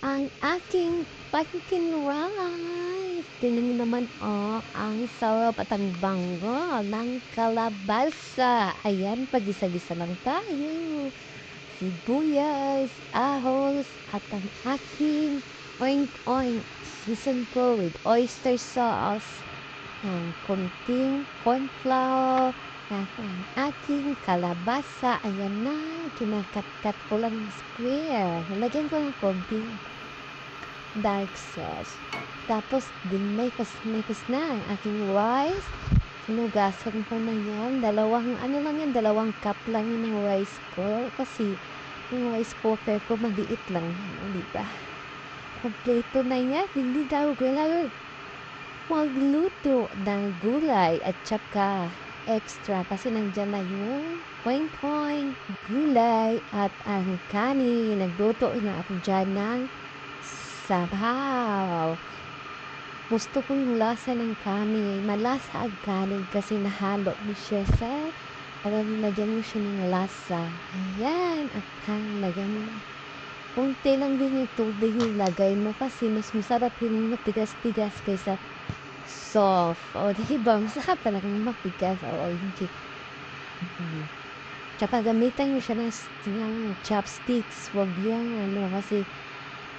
Ang aking pumpkin rice. Tingnan naman, ang sarap at ang bango ng kalabasa. Ayan, pagisa-gisa lang tayo. Sibuyas, ahos, at ang aking oink-oink. Season ko with oyster sauce. Ang konting cornflour. At ang aking kalabasa. Ayan na, kinakat-kat ko lang ng square. Nalagyan ko ng konting dark sauce. Tapos, dinmekos na ang aking rice. Sinugasan ko na yan. Dalawang cup lang yun ng rice ko. Kasi, yung rice cooker ko, maliit lang. Diba? Kompleto na yan. Hindi daw kailangan magluto ng gulay at saka extra. Kasi nandyan na yung koing-koing, gulay at ang kanin. Nagluto na ako dyan ng sabaw. Gusto ko yung lasa ng kanin. Malasa ang kanin kasi nahalo mo siya sa lagyan mo siya ng lasa. Ayan. At lagyan mo na. Kunti lang din yung tubig yung lagay mo kasi mas masarap yung matigas-tigas kaysa soft. O, diba? Masarap talaga yung matigas. O, hindi. Tsaka gamitan mo siya ng chopsticks. Huwag yung kasi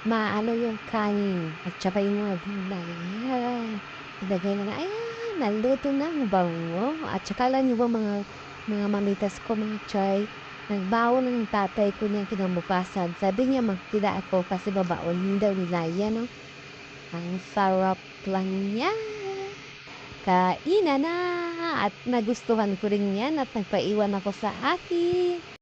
maano yung kanin at saka yung mga gulay. Ayan. Ilagay na ayan, naluto na ang bango. At saka lang yung mga mamitas ko, mga chay, nagbaon ng tatay ko niya kinabukasan. Sabi niya magtila ako kasi babaon daw nila yan, no? Ang sarap lang niya. Kainan na! At nagustuhan ko rin yan at nagpaiwan ako sa akin.